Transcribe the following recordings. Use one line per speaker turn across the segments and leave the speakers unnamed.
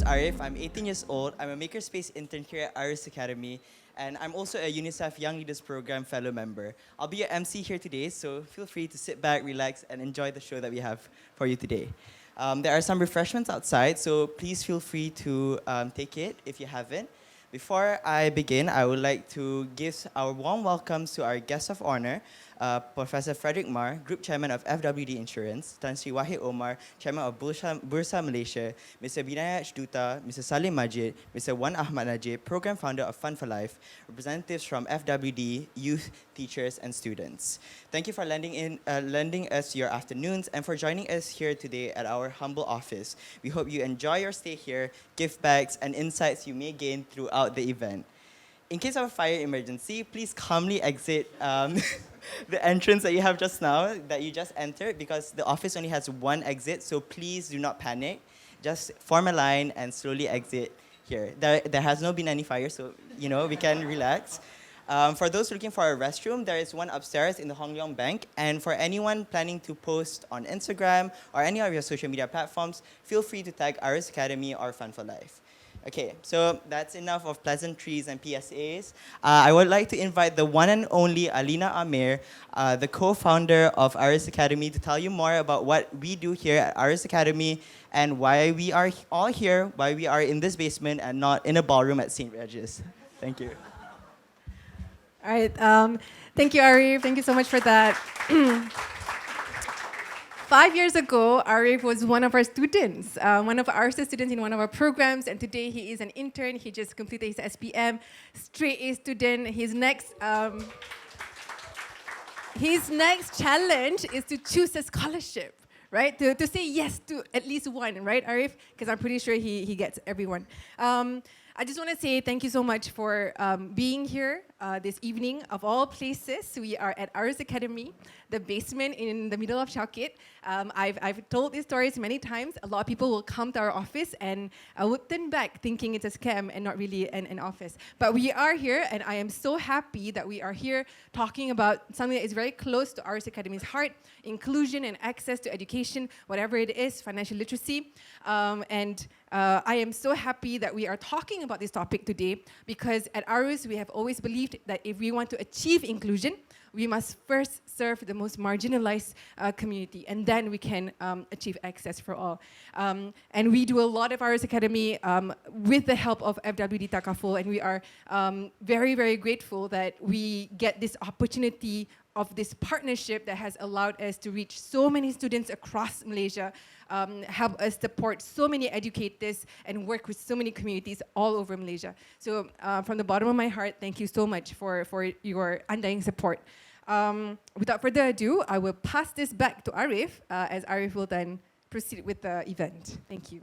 Arif. I'm 18 years old. I'm a Makerspace intern here at Arus Academy, and I'm also a UNICEF Young Leaders Program fellow member. I'll be your MC here today, so feel free to sit back, relax, and enjoy the show that we have for you today. There are some refreshments outside, so please feel free to take it if you haven't. Before I begin, I would like to give our warm welcomes to our guest of honor, Professor Frederick Mar, Group Chairman of FWD Insurance, Tan Sri Wahid Omar, Chairman of Bursa Malaysia, Mr. Binayat Duta, Mr. Salim Majid, Mr. Wan Ahmad Najib, Program Founder of Fund for Life, representatives from FWD, youth, teachers, and students. Thank you for lending us your afternoons and for joining us here today at our humble office. We hope you enjoy your stay here, gift bags, and insights you may gain throughout the event. In case of a fire emergency, please calmly exit the entrance that you have just now, that you just entered, because the office only has one exit, so please do not panic. Just form a line and slowly exit here. There has not been any fire, so we can relax. For those looking for a restroom, there is one upstairs in the Hong Leong Bank. And for anyone planning to post on Instagram or any of your social media platforms, feel free to tag Arus Academy or Fun for Life. Okay, so that's enough of pleasantries and PSAs. I would like to invite the one and only Alina Amir, the co-founder of Arus Academy, to tell you more about what we do here at Arus Academy and why we are all here, why we are in this basement and not in a ballroom at St. Regis. Thank you.
All right, thank you, Arif. Thank you so much for that. 5 years ago, Arif was one of our students, one of our students in one of our programs, and today he is an intern. He just completed his SPM, straight A student. His next challenge is to choose a scholarship, right? To say yes to at least one, right, Arif? Because I'm pretty sure he gets everyone. I just want to say thank you so much for being here this evening. Of all places, we are at Arus Academy, the basement in the middle of Shawkit. I've told these stories many times. A lot of people will come to our office and would turn back thinking it's a scam and not really an office. But we are here, and I am so happy that we are here talking about something that is very close to Arus Academy's heart: inclusion and access to education, whatever it is, financial literacy. I am so happy that we are talking about this topic today, because at Arus we have always believed that if we want to achieve inclusion, we must first serve the most marginalized community, and then we can achieve access for all. And we do a lot of Arus Academy with the help of FWD Takaful, and we are very, very grateful that we get this opportunity of this partnership that has allowed us to reach so many students across Malaysia, help us support so many educators, and work with so many communities all over Malaysia. So from the bottom of my heart, thank you so much for your undying support. Without further ado, I will pass this back to Arif, as Arif will then proceed with the event. Thank you.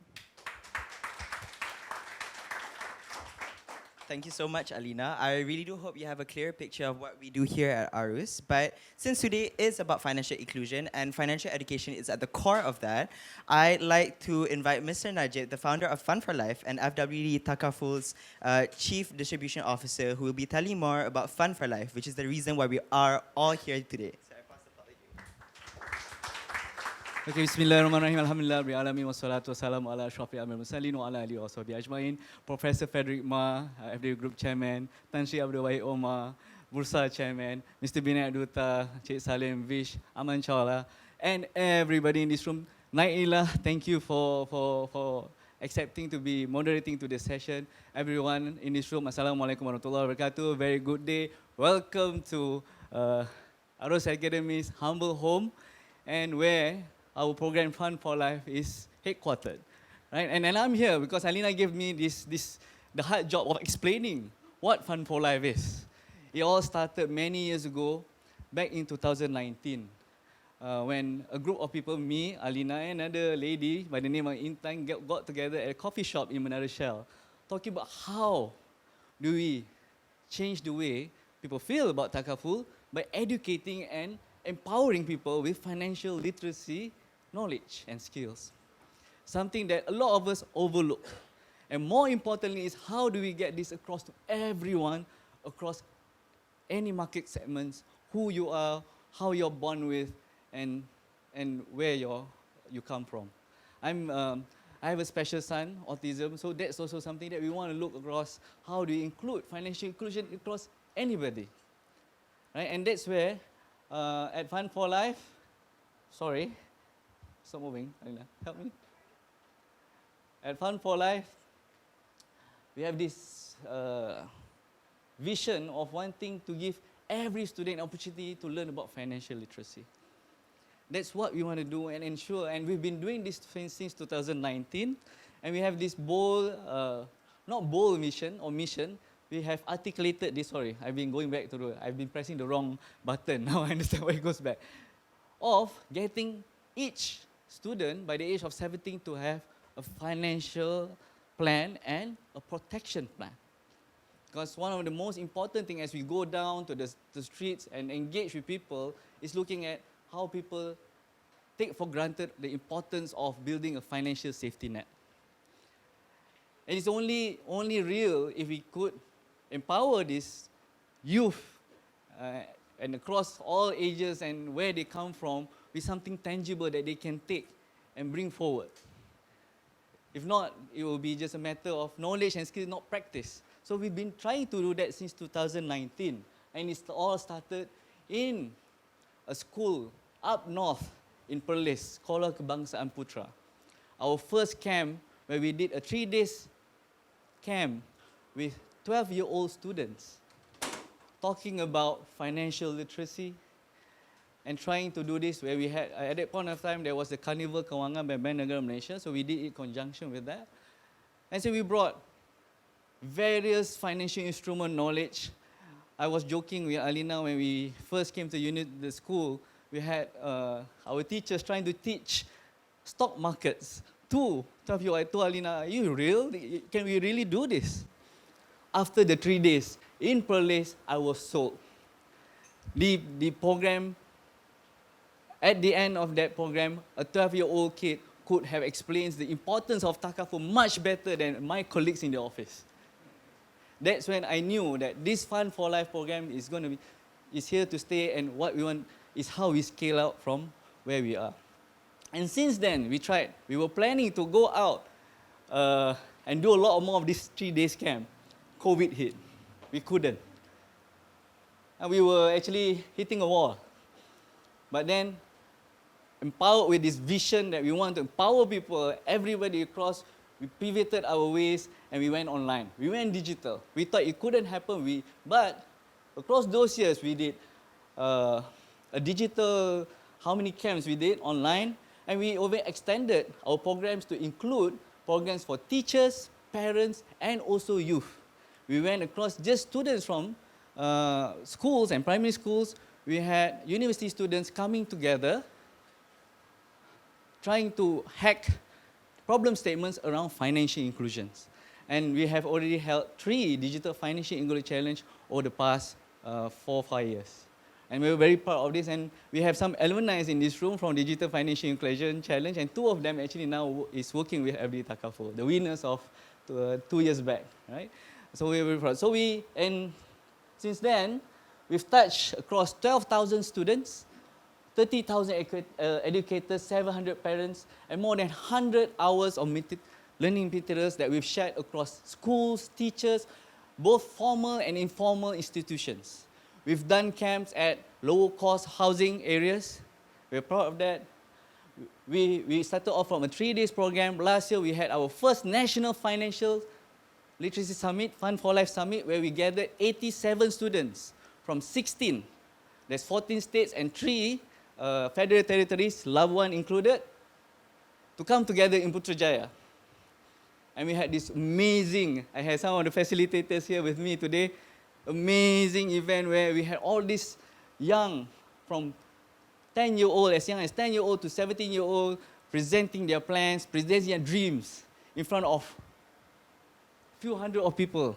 Thank you so much, Alina. I really do hope you have a clear picture of what we do here at Arus. But since today is about financial inclusion and financial education is at the core of that, I'd like to invite Mr. Najib, the founder of Fund for Life and FWD Takaful's Chief Distribution Officer, who will be telling more about Fund for Life, which is the reason why we are all here today.
Okay, bismillahirrahmanirrahim. Alhamdulillah rabbil alamin wassalatu wassalamu ala asyrafil anbiya'i wal mursalin wa ala alihi washabihi ajmain. Professor Frederick Ma, FD Group Chairman, Tan Sri Abdul Wahid Omar, Bursa Chairman, Mr. Binayat Duta, Cik Salim Vish, Aman Chawla, and everybody in this room. Naila, thank you for accepting to be moderating to this session. Everyone in this room, Assalamualaikum warahmatullahi wabarakatuh. Very good day. Welcome to Arus Academy's humble home, and where our program Fund for Life is headquartered, right? And I'm here because Alina gave me the hard job of explaining what Fund for Life is. It all started many years ago, back in 2019, when a group of people, me, Alina, and another lady by the name of Intan, got together at a coffee shop in Menara Shell, talking about how do we change the way people feel about Takaful by educating and empowering people with financial literacy, knowledge and skills. Something that a lot of us overlook. And more importantly is how do we get this across to everyone, across any market segments, who you are, how you're born with, and where you come from. I'm I have a special son, autism, so that's also something that we want to look across. How do we include financial inclusion across anybody? Right? And that's where at Fund for Life, sorry, stop moving, Alina, help me. At Fund for Life, we have this vision of wanting to give every student an opportunity to learn about financial literacy. That's what we want to do and ensure, and we've been doing this since 2019, and we have this bold, not bold mission or mission, we have articulated this, sorry, I've been pressing the wrong button, now I understand why it goes back, of getting each student by the age of 17 to have a financial plan and a protection plan. Because one of the most important things as we go down to the streets and engage with people is looking at how people take for granted the importance of building a financial safety net. And it's only real if we could empower this youth and across all ages and where they come from with something tangible that they can take and bring forward. If not, it will be just a matter of knowledge and skill, not practice. So we've been trying to do that since 2019. And it all started in a school up north in Perlis, Kuala Kebangsaan Putra. Our first camp where we did a 3-day camp with 12-year-old students talking about financial literacy and trying to do this where we had, at that point of time, there was the Carnival Kewangan by Bank Negara Malaysia, so we did it in conjunction with that. And so we brought various financial instrument knowledge. I was joking with Alina when we first came to the school, we had our teachers trying to teach stock markets to 12-year-old. I told Alina, are you real? Can we really do this? After the 3 days in Perlis, I was sold. The program, at the end of that program, a 12-year-old kid could have explained the importance of Takaful much better than my colleagues in the office. That's when I knew that this Fund for Life program is here to stay, and what we want is how we scale out from where we are. And since then, we were planning to go out and do a lot more of this 3 days camp. COVID hit. We couldn't. And we were actually hitting a wall. But then, empowered with this vision that we want to empower people, everybody across, we pivoted our ways and we went online. We went digital. We thought it couldn't happen, but across those years we did a digital, how many camps we did online, and we overextended our programs to include programs for teachers, parents, and also youth. We went across just students from schools and primary schools. We had university students coming together, trying to hack problem statements around financial inclusions. And we have already held 3 digital financial inclusion challenge over the past 4-5 years. And we're very proud of this, and we have some alumni in this room from Digital Financial Inclusion Challenge, and 2 of them actually now is working with FD Takaful, the winners of 2 years back, right? So we're very proud. And since then, we've touched across 12,000 students, 30,000 educators, 700 parents, and more than 100 hours of learning materials that we've shared across schools, teachers, both formal and informal institutions. We've done camps at low-cost housing areas. We're proud of that. We started off from a 3-day program. Last year, we had our first National Financial Literacy Summit, Fund for Life Summit, where we gathered 87 students from 16. There's 14 states and 3 federal territories, Labuan included, to come together in Putrajaya. And we had this amazing, I had some of the facilitators here with me today, amazing event where we had all these young, from 10-year-old, as young as 10-year-old to 17-year-old, presenting their plans, presenting their dreams in front of a few hundred of people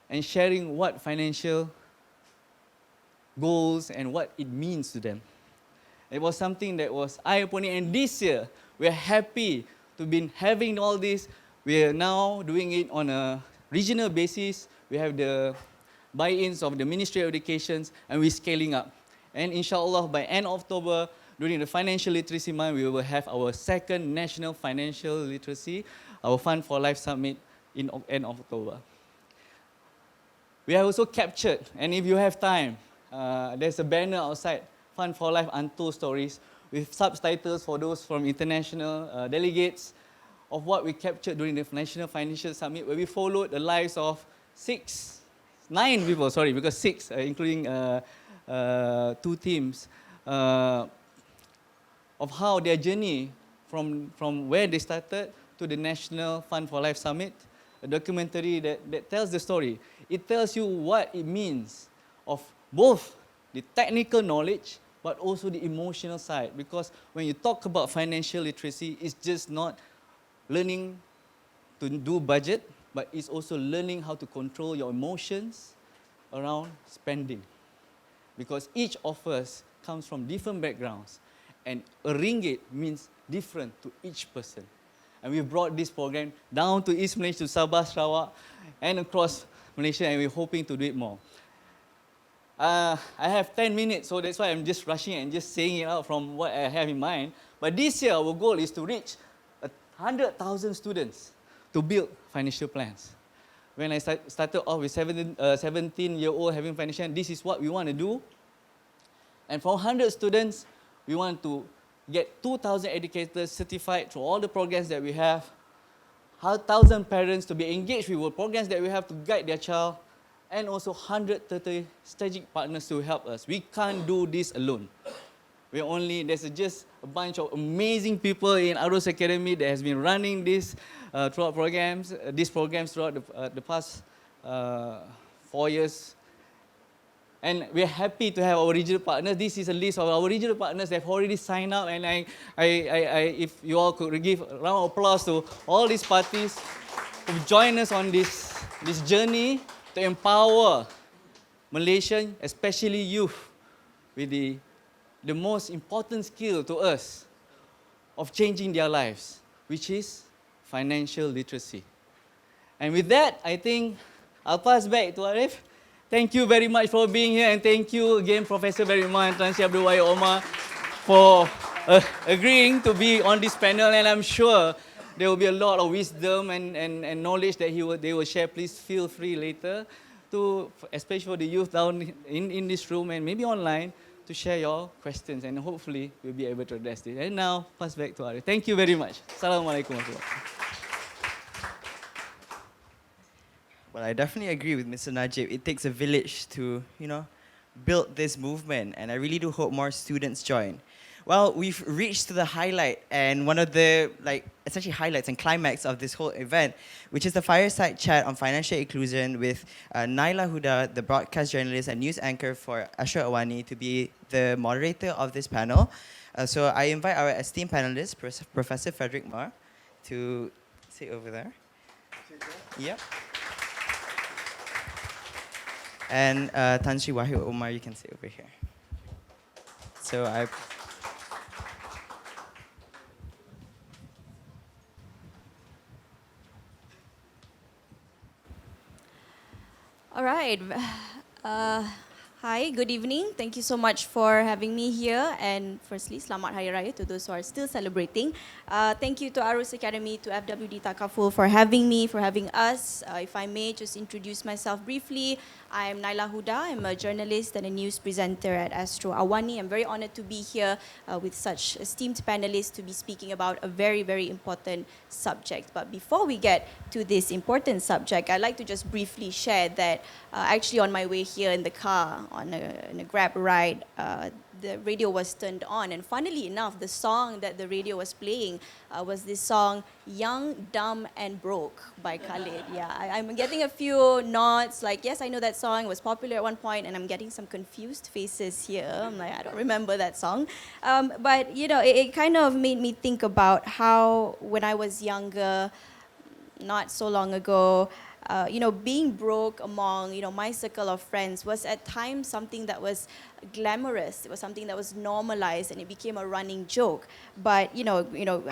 and sharing what financial goals and what it means to them. It was something that was eye-opening, and this year, we're happy to be having all this. We are now doing it on a regional basis. We have the buy-ins of the Ministry of Education, and we're scaling up. And inshallah, by end of October, during the Financial Literacy Month, we will have our second National Financial Literacy, our Fund for Life Summit in end of October. We have also captured, and if you have time, there's a banner outside, Fund for Life Untold Stories, with subtitles for those from international delegates of what we captured during the National Financial Summit, where we followed the lives of nine people, sorry, because six, including two teams, of how their journey from where they started to the National Fund for Life Summit, a documentary that tells the story. It tells you what it means of both the technical knowledge but also the emotional side. Because when you talk about financial literacy, it's just not learning to do budget, but it's also learning how to control your emotions around spending. Because each of us comes from different backgrounds, and a ringgit means different to each person. And we brought this program down to East Malaysia, to Sabah, Sarawak, and across Malaysia, and we're hoping to do it more. I have 10 minutes, so that's why I'm just rushing and just saying it out from what I have in mind. But this year, our goal is to reach 100,000 students to build financial plans. When I started off with 17-year-old having financial, this is what we want to do. And for 100 students, we want to get 2,000 educators certified through all the programs that we have, 1,000 parents to be engaged with the programs that we have to guide their child, and also 130 strategic partners to help us. We can't do this alone. There's just a bunch of amazing people in Arus Academy that has been running these programs throughout the past 4 years. And we're happy to have our regional partners. This is a list of our regional partners that have already signed up. And if you all could give a round of applause to all these parties who join us on this journey to empower Malaysians, especially youth, with the most important skill to us of changing their lives, which is financial literacy. And with that, I think I'll pass back to Arif. Thank you very much for being here, and thank you again, Professor Frederick and Tan Sri Abdul, Wahid, Omar, for agreeing to be on this panel. And I'm sure there will be a lot of wisdom and knowledge that they will share. Please feel free later, especially for the youth down in this room and maybe online, to share your questions, and hopefully we'll be able to address this. And now, pass back to Arif. Thank you very much. Assalamualaikum warahmatullahi.
Well, I definitely agree with Mr. Najib. It takes a village to, build this movement, and I really do hope more students join. Well, we've reached to the highlight, and one of the essentially highlights and climax of this whole event, which is the Fireside chat on financial inclusion with Naila Huda, the broadcast journalist and news anchor for Ashra Awani, to be the moderator of this panel. So I invite our esteemed panelist, Professor Frederick Ma, to sit over there. Yep. And Tan Sri Wahid, Omar, you can sit over here. So
All right. Hi, good evening. Thank you so much for having me here. And firstly, Selamat Hari Raya to those who are still celebrating. Thank you to Arus Academy, to FWD Takaful for having me, for having us. If I may just introduce myself briefly, I'm Naila Huda. I'm a journalist and a news presenter at Astro Awani. I'm very honored to be here with such esteemed panelists to be speaking about a very, very important subject. But before we get to this important subject, I'd like to just briefly share that actually on my way here in the car, on a Grab ride, the radio was turned on, and funnily enough, the song that the radio was playing was this song, Young, Dumb and Broke by Khalid. Yeah, I'm getting a few nods, like, yes, I know that song, it was popular at one point, and I'm getting some confused faces here. I'm like, I don't remember that song. But, it kind of made me think about how when I was younger, not so long ago, being broke among, my circle of friends was at times something that was glamorous. It was something that was normalized, and it became a running joke. But,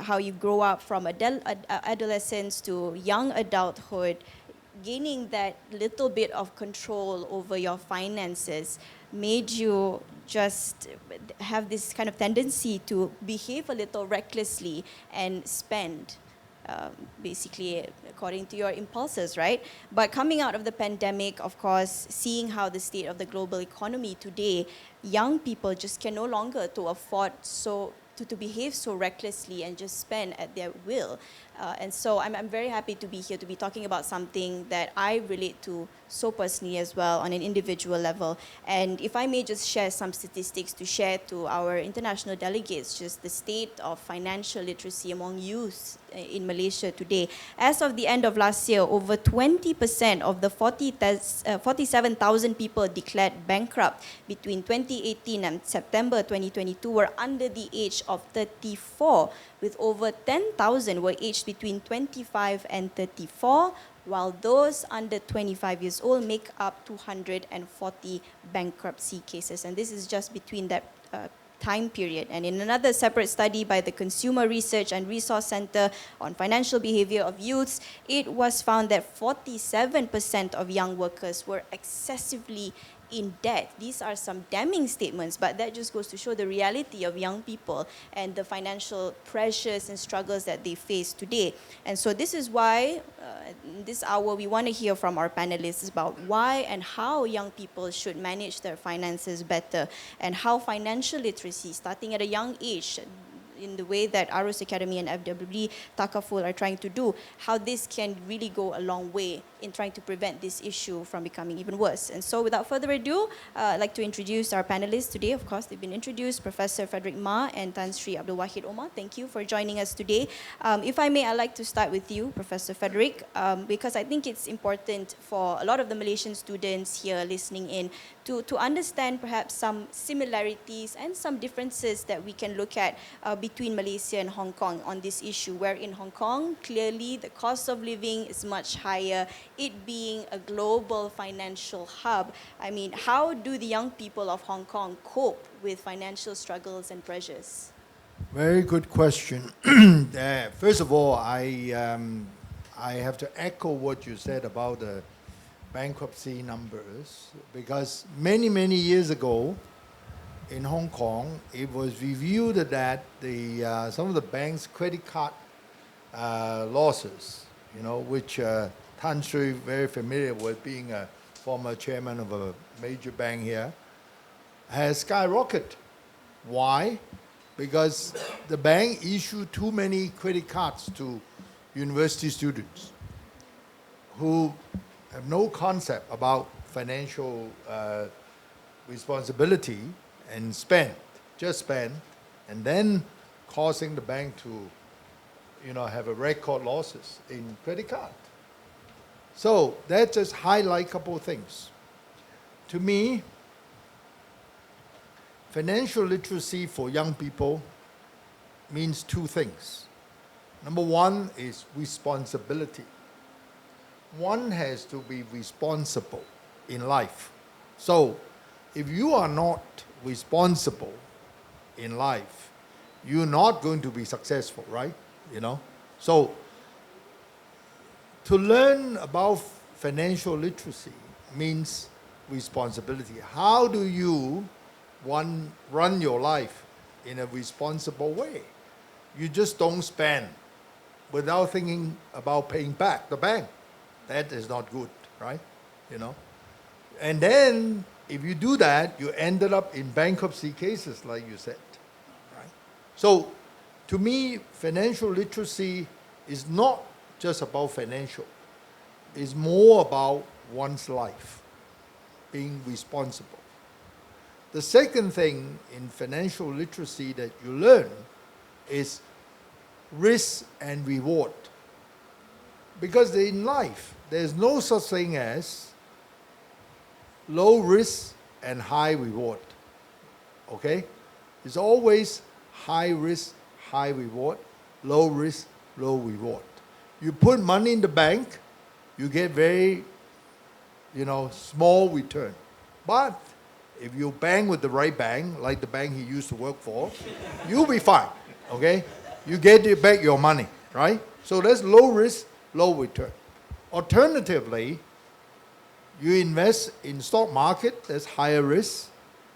how you grow up from adolescence to young adulthood, gaining that little bit of control over your finances made you just have this kind of tendency to behave a little recklessly and spend. Basically, according to your impulses, right? But coming out of the pandemic, of course, seeing how the state of the global economy today, young people just can no longer to afford to behave so recklessly and just spend at their will. And so I'm very happy to be here to be talking about something that I relate to so personally as well on an individual level. And if I may just share some statistics to share to our international delegates, just the state of financial literacy among youth in Malaysia today. As of the end of last year, over 20% of the 47,000 people declared bankrupt between 2018 and September 2022 were under the age of 34, with over 10,000 were aged between 25 and 34, while those under 25 years old make up 240 bankruptcy cases. And this is just between that time period. And in another separate study by the Consumer Research and Resource Center on Financial Behavior of Youths, it was found that 47% of young workers were excessively in debt. These are some damning statements, but that just goes to show the reality of young people and the financial pressures and struggles that they face today. And so this is why in this hour we want to hear from our panelists about why and how young people should manage their finances better, and how financial literacy starting at a young age, in the way that Arus Academy and FWD Takaful are trying to do, how this can really go a long way in trying to prevent this issue from becoming even worse. And so without further ado, I'd like to introduce our panelists today. Of course, they've been introduced, Professor Frederick Ma and Tan Sri Abdul Wahid Omar. Thank you for joining us today. If I may, I'd like to start with you, Professor Frederick, because I think it's important for a lot of the Malaysian students here listening in to understand perhaps some similarities and some differences that we can look at between Malaysia and Hong Kong on this issue, where in Hong Kong, clearly the cost of living is much higher, it being a global financial hub. I mean, how do the young people of Hong Kong cope with financial struggles and pressures?
Very good question. First of all, I have to echo what you said about the bankruptcy numbers, because many, many years ago in Hong Kong, it was reviewed that some of the banks' credit card losses, which Tan Sri very familiar with, being a former chairman of a major bank here, has skyrocketed. Why? Because the bank issued too many credit cards to university students who have no concept about financial responsibility and just spend, and then causing the bank to, have a record losses in credit card. So that just highlight a couple of things. To me, financial literacy for young people means two things. Number one is responsibility. One has to be responsible in life. So if you are not responsible in life, you're not going to be successful, right? So to learn about financial literacy means responsibility. How do you run your life in a responsible way? You just don't spend without thinking about paying back the bank. That is not good, right? And then if you do that, you ended up in bankruptcy cases, like you said, right? So to me, financial literacy is not just about financial. It's more about one's life, being responsible. The second thing in financial literacy that you learn is risk and reward. Because in life, there's no such thing as low risk and high reward. Okay? It's always high risk, high reward, low risk, low reward. You put money in the bank, you get very, small return. But if you bank with the right bank, like the bank he used to work for, you'll be fine. Okay? You get back your money, right? So that's low risk, low return. Alternatively, you invest in stock market, that's higher risk,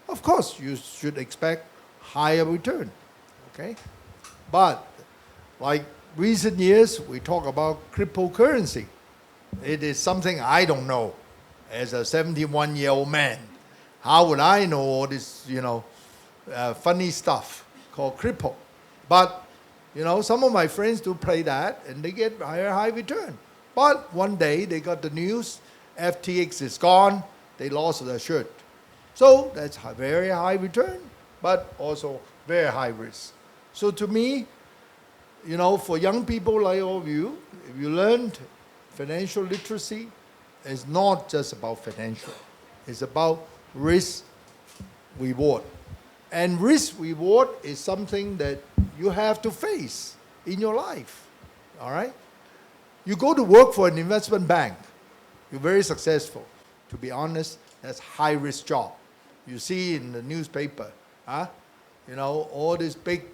of course you should expect higher return. Okay? But like recent years, we talk about cryptocurrency. It is something I don't know as a 71-year-old man. How would I know all this, funny stuff called crypto? But, some of my friends do play that and they get high return. But one day they got the news, FTX is gone, they lost their shirt. So that's a very high return, but also very high risk. So to me, for young people like all of you, if you learned financial literacy, it's not just about financial. It's about risk reward. And risk reward is something that you have to face in your life. All right? You go to work for an investment bank, you're very successful. To be honest, that's high risk job. You see in the newspaper, all these big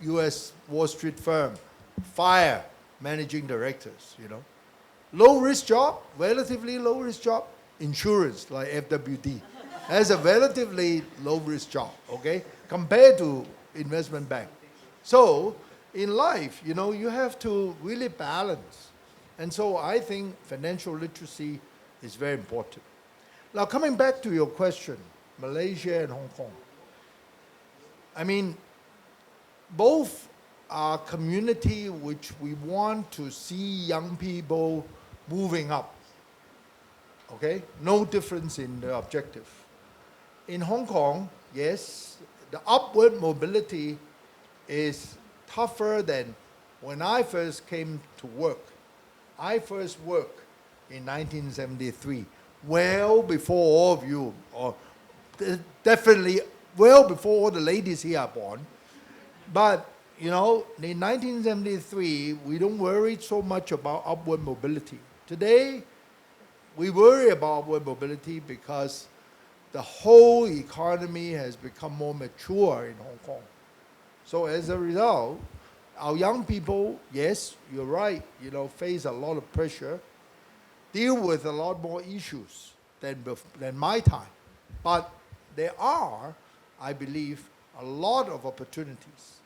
US Wall Street firm fire managing directors, Low risk job, relatively low risk job, insurance like FWD. That's a relatively low risk job, okay, compared to investment bank. So in life, you have to really balance. And so I think financial literacy is very important. Now coming back to your question, Malaysia and Hong Kong. I mean, both are community which we want to see young people moving up. Okay? No difference in the objective. In Hong Kong, yes, the upward mobility is tougher than when I first came to work. I first worked in 1973, well before all of you, or definitely well before all the ladies here are born. But, in 1973, we don't worry so much about upward mobility. Today, we worry about upward mobility because the whole economy has become more mature in Hong Kong. So as a result, our young people, yes, you're right, face a lot of pressure, deal with a lot more issues than my time. But there are, I believe, a lot of opportunities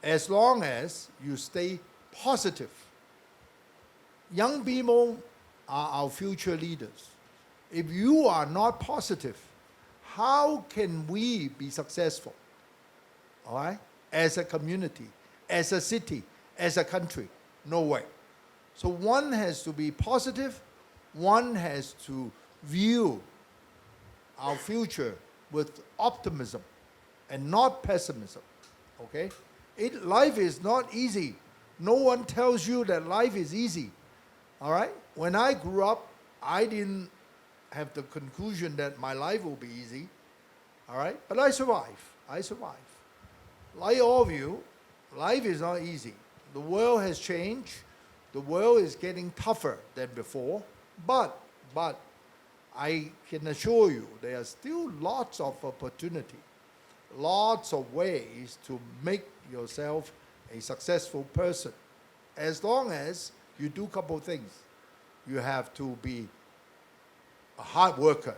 as long as you stay positive. Young people are our future leaders. If you are not positive, how can we be successful? All right? As a community, as a city, as a country? No way. So one has to be positive. One has to view our future with optimism and not pessimism. Okay? Life is not easy. No one tells you that life is easy. All right? When I grew up, I didn't have the conclusion that my life will be easy. All right? But I survived. Like all of you, life is not easy. The world has changed. The world is getting tougher than before. But I can assure you there are still lots of opportunity, lots of ways to make yourself a successful person. As long as you do a couple of things. You have to be a hard worker,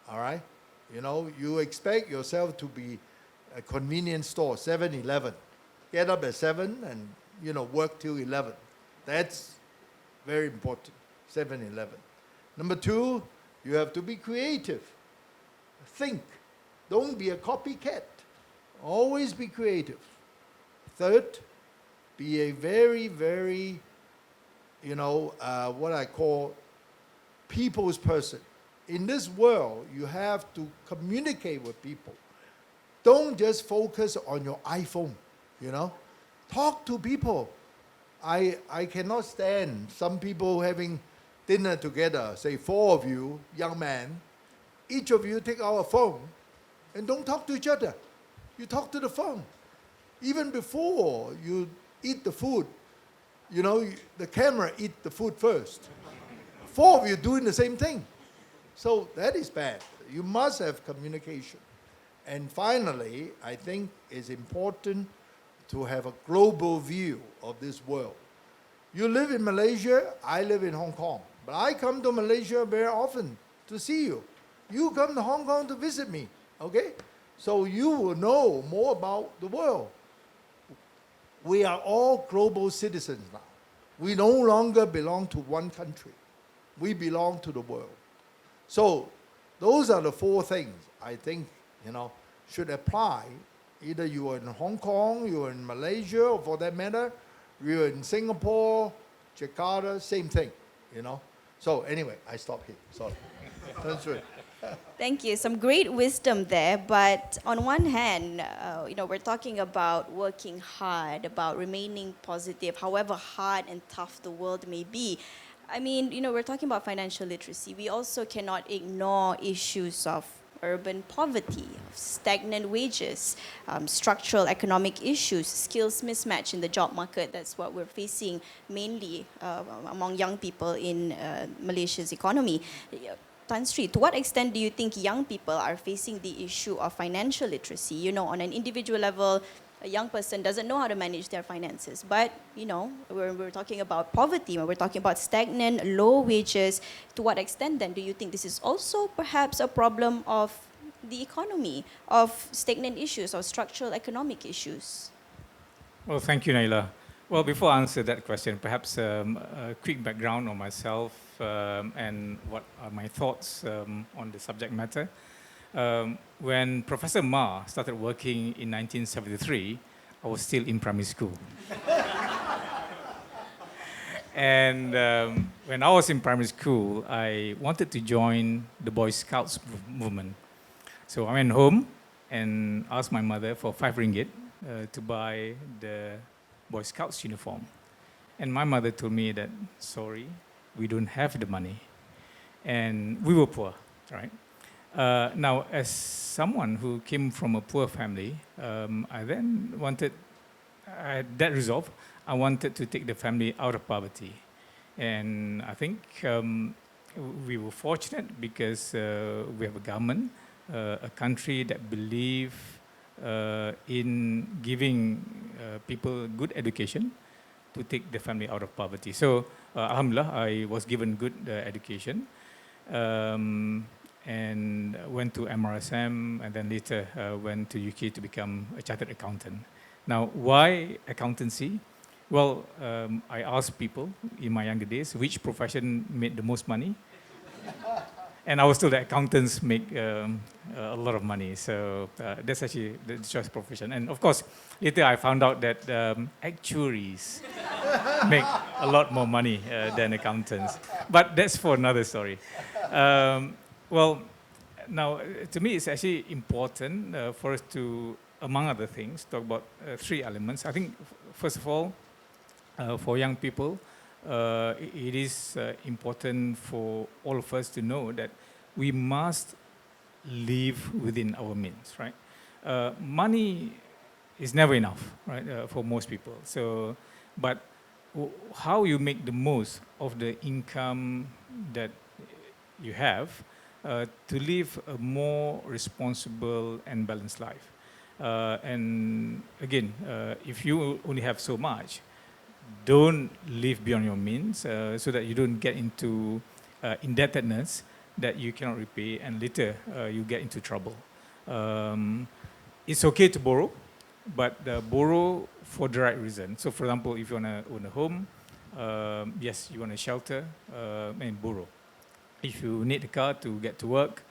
all right? You expect yourself to be a convenience store, 7-Eleven. Get up at 7 and, work till 11. That's very important, 7-Eleven. Number 2, you have to be creative. Think. Don't be a copycat. Always be creative. Third, be a very, very, what I call people's person. In this world, you have to communicate with people. Don't just focus on your iPhone, Talk to people. I cannot stand some people having dinner together, say 4 of you, young men, each of you take out a phone and don't talk to each other. You talk to the phone. Even before you eat the food, the camera eat the food first. 4 of you doing the same thing. So that is bad. You must have communication. And finally, I think it's important to have a global view of this world. You live in Malaysia, I live in Hong Kong. But I come to Malaysia very often to see you. You come to Hong Kong to visit me. Okay? So you will know more about the world. We are all global citizens now. We no longer belong to one country. We belong to the world. So those are the four things I think, should apply. Either you are in Hong Kong, you are in Malaysia, or for that matter, you're in Singapore, Jakarta, same thing, So anyway, I stop here. Sorry. That's right.
Thank you. Some great wisdom there. But on one hand, we're talking about working hard, about remaining positive, however hard and tough the world may be. I mean, we're talking about financial literacy. We also cannot ignore issues of urban poverty, of stagnant wages, structural economic issues, skills mismatch in the job market. That's what we're facing mainly among young people in Malaysia's economy. Tan Sri, to what extent do you think young people are facing the issue of financial literacy? On an individual level, a young person doesn't know how to manage their finances. But, we're talking about poverty, when we're talking about stagnant, low wages, to what extent then do you think this is also perhaps a problem of the economy, of stagnant issues, of structural economic issues?
Well, thank you, Naila. Well, before I answer that question, perhaps a quick background on myself and what are my thoughts on the subject matter. When Professor Ma started working in 1973, I was still in primary school. And when I was in primary school, I wanted to join the Boy Scouts movement. So I went home and asked my mother for 5 ringgit to buy the Boy Scouts uniform. And my mother told me that, sorry, we don't have the money. And we were poor, right? Now, as someone who came from a poor family, I then wanted, I had that resolve, I wanted to take the family out of poverty. And I think we were fortunate because we have a government, a country that believe in giving people good education to take the family out of poverty. So, alhamdulillah, I was given good education. And went to MRSM and then later went to UK to become a chartered accountant. Now, why accountancy? Well, I asked people in my younger days which profession made the most money. And I was told that accountants make a lot of money. So that's actually the choice profession. And of course, later I found out that actuaries make a lot more money than accountants. But that's for another story. Well, now, to me, it's actually important for us to, among other things, talk about 3 elements. I think, first of all, for young people, it is important for all of us to know that we must live within our means, right? Money is never enough, right, for most people. So, but how you make the most of the income that you have to live a more responsible and balanced life. And again, if you only have so much, don't live beyond your means so that you don't get into indebtedness that you cannot repay and later you get into trouble. It's okay to borrow, but borrow for the right reason. So for example, if you want to own a home, yes, you want a shelter, and borrow. If you need a car to get to work,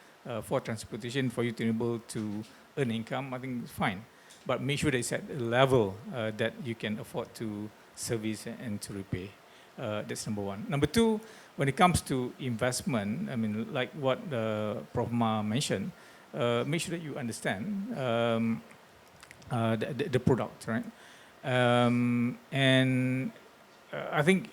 for transportation, for you to be able to earn income, I think it's fine. But make sure that it's at a level that you can afford to service and to repay. That's number one. Number two, when it comes to investment, I mean, like what Prof. Ma mentioned, make sure that you understand the product, right? And I think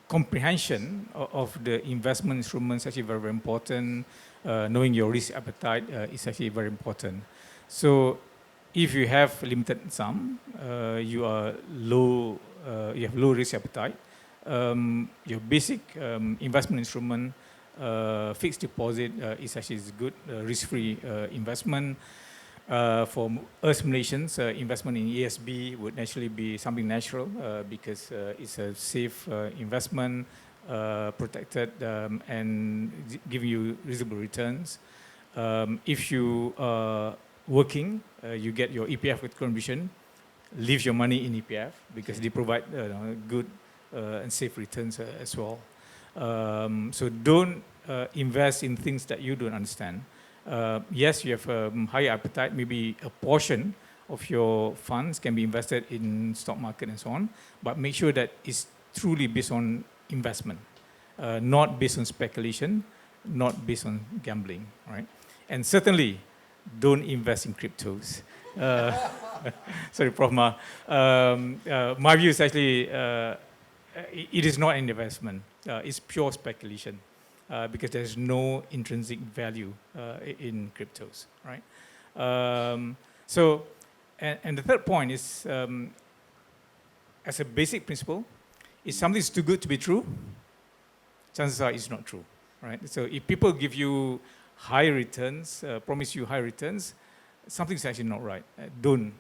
comprehension of the investment instruments is actually very, very important. Knowing your risk appetite is actually very important. So if you have limited sum, you are low, you have low risk appetite, your basic investment instrument, fixed deposit is actually good, risk-free investment. For us Malaysians, investment in ESB would naturally be something natural because it's a safe investment, protected and giving you reasonable returns. If you are working, you get your EPF with contribution, leave your money in EPF because they provide good and safe returns as well. So don't invest in things that you don't understand. Yes, you have a higher appetite, maybe a portion of your funds can be invested in stock market and so on, but make sure that it's truly based on investment, not based on speculation, not based on gambling, right? And certainly, don't invest in cryptos. Sorry, Prof. Ma. My view is actually, it is not an investment. It's pure speculation because there's no intrinsic value in cryptos, right? And the third point is, as a basic principle, if something is too good to be true, chances are it's not true, right? So if people give you high returns, promise you high returns, something's actually not right. Don't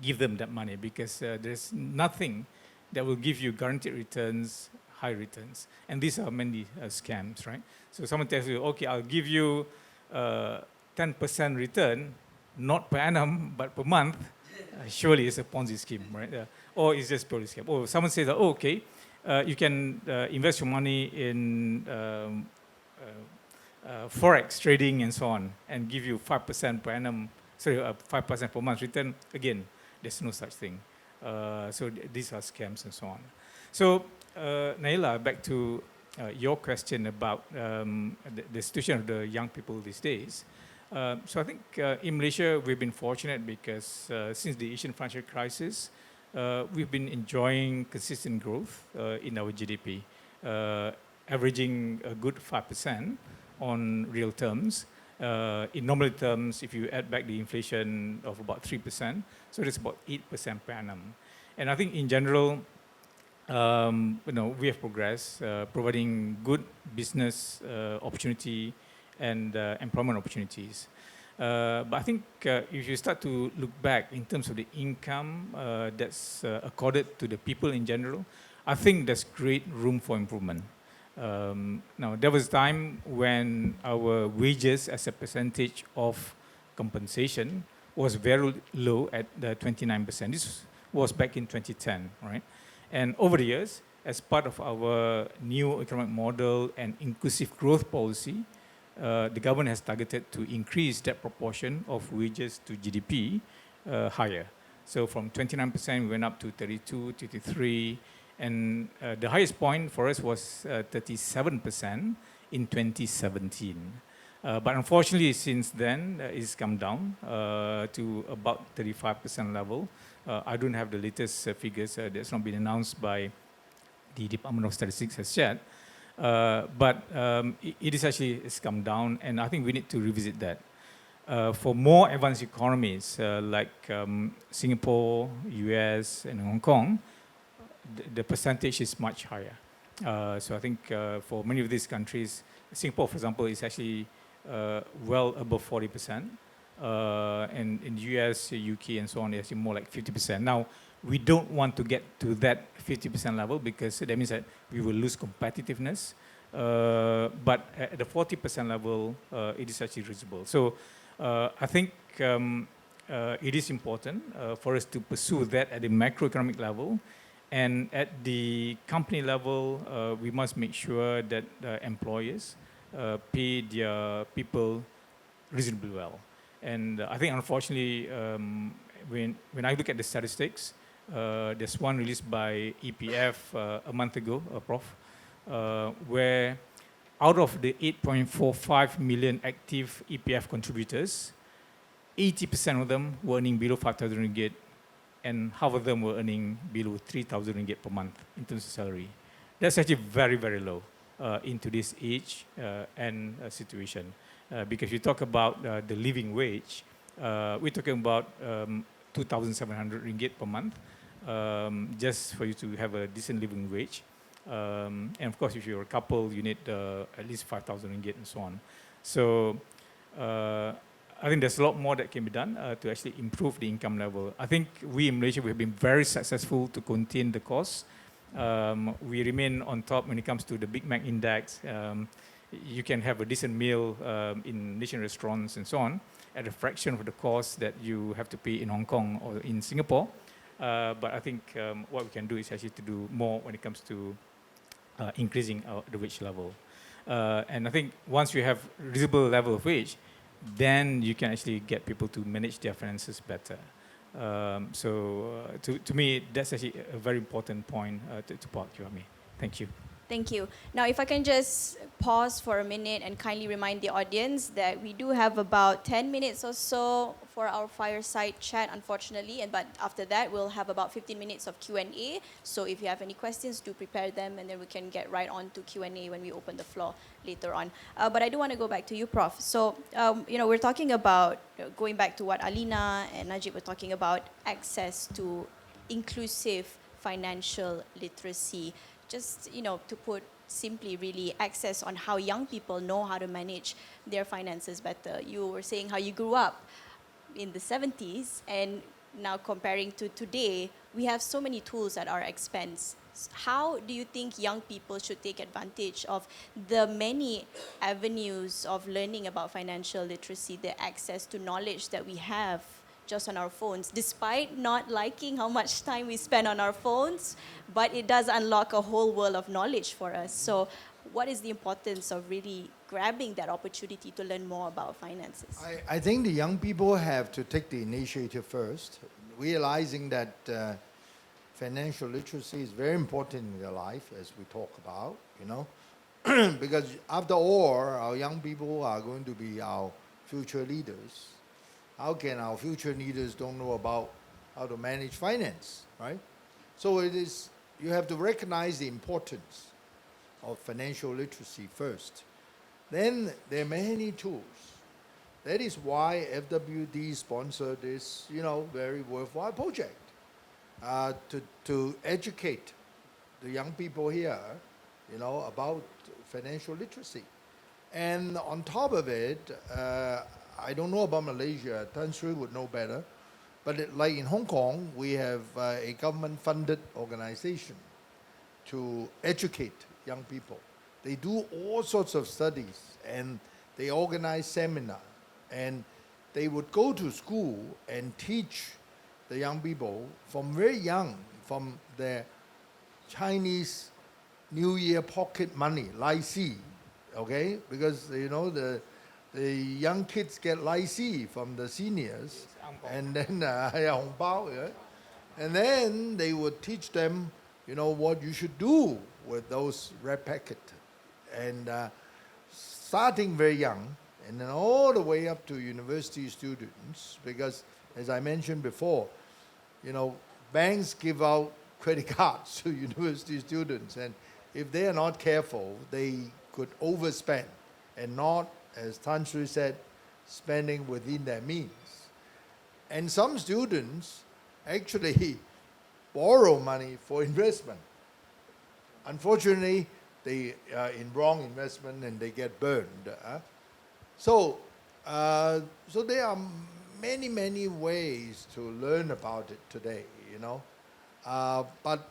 give them that money because there's nothing that will give you guaranteed returns, high returns. And these are mainly scams, right? So someone tells you, okay, I'll give you 10% return, not per annum, but per month. Surely it's a Ponzi scheme, right? Or it's just purely scam. Or someone says, oh, okay, you can invest your money in Forex trading and so on, and give you 5% per annum, 5% per month return. Again, there's no such thing. So these are scams and so on. So Naila, back to your question about the situation of the young people these days. So I think in Malaysia, we've been fortunate because since the Asian financial crisis, we've been enjoying consistent growth in our GDP, averaging a good 5% on real terms. In nominal terms, if you add back the inflation of about 3%, so that's about 8% per annum. And I think in general, we have progressed, providing good business opportunity and employment opportunities. But I think if you start to look back in terms of the income that's accorded to the people in general, I think there's great room for improvement. Now, there was a time when our wages as a percentage of compensation was very low at 29%. This was back in 2010, right? And over the years, as part of our new economic model and inclusive growth policy, the government has targeted to increase that proportion of wages to GDP higher. So from 29%, we went up to 32, 33, and the highest point for us was 37% in 2017. But unfortunately, since then, it's come down to about 35% level. I don't have the latest figures that's not been announced by the Department of Statistics as yet. But it is actually, it's come down, and I think we need to revisit that. For more advanced economies like Singapore, US, and Hong Kong, the percentage is much higher. So I think for many of these countries, Singapore, for example, is actually well above 40%. And in US, UK, and so on, it's more like 50%. Now, we don't want to get to that 50% level because that means that we will lose competitiveness. But at the 40% level, it is actually reachable. So I think it is important for us to pursue that at the macroeconomic level. And at the company level, we must make sure that employers pay their people reasonably well. And I think, unfortunately, when I look at the statistics, there's one released by EPF a month ago, Prof, where out of the 8.45 million active EPF contributors, 80% of them were earning below 5,000 ringgit, and half of them were earning below 3,000 ringgit per month in terms of salary. That's actually very, very low in today's age and situation. Because you talk about the living wage, we're talking about 2,700 ringgit per month, just for you to have a decent living wage. And of course, if you're a couple, you need at least 5,000 ringgit and so on. So I think there's a lot more that can be done to actually improve the income level. I think we in Malaysia, we have been very successful to contain the costs. We remain on top when it comes to the Big Mac index. you can have a decent meal in Malaysian restaurants and so on at a fraction of the cost that you have to pay in Hong Kong or in Singapore. But I think what we can do is actually to do more when it comes to increasing the wage level. And I think once you have reasonable level of wage, then you can actually get people to manage their finances better. To me, that's actually a very important point to Pak Kiwami. Thank you.
Thank you. Now, if I can just pause for a minute and kindly remind the audience that we do have about 10 minutes or so for our fireside chat, unfortunately, but after that, we'll have about 15 minutes of Q&A. So if you have any questions, do prepare them, and then we can get right on to Q&A when we open the floor later on. But I do want to go back to you, Prof. So, we're talking about, going back to what Alina and Najib were talking about, access to inclusive financial literacy. Just, to put simply, really access on how young people know how to manage their finances better. You were saying how you grew up in the 70s, and now comparing to today, we have so many tools at our expense. How do you think young people should take advantage of the many avenues of learning about financial literacy, the access to knowledge that we have just on our phones, despite not liking how much time we spend on our phones, but it does unlock a whole world of knowledge for us. So what is the importance of really grabbing that opportunity to learn more about finances?
I think the young people have to take the initiative first, realizing that financial literacy is very important in their life, as we talk about, because after all, our young people are going to be our future leaders. How can our future leaders don't know about how to manage finance, right? So you have to recognize the importance of financial literacy first. Then there are many tools. That is why FWD sponsored this, very worthwhile project to educate the young people here, about financial literacy. And on top of it, I don't know about Malaysia, Tan Sri would know better, but like in Hong Kong, we have a government-funded organization to educate young people. They do all sorts of studies, and they organize seminars, and they would go to school and teach the young people from very young, from their Chinese New Year pocket money, Lai Si, okay? Because, the young kids get Lai Si from the seniors, and then Hong Bao, yeah? And then they would teach them, what you should do with those red packet, and starting very young, and then all the way up to university students, because as I mentioned before, banks give out credit cards to university students, and if they are not careful, they could overspend and not, as Tan Sri said, spending within their means. And some students actually borrow money for investment. Unfortunately, they are in wrong investment and they get burned. So there are many, many ways to learn about it today, But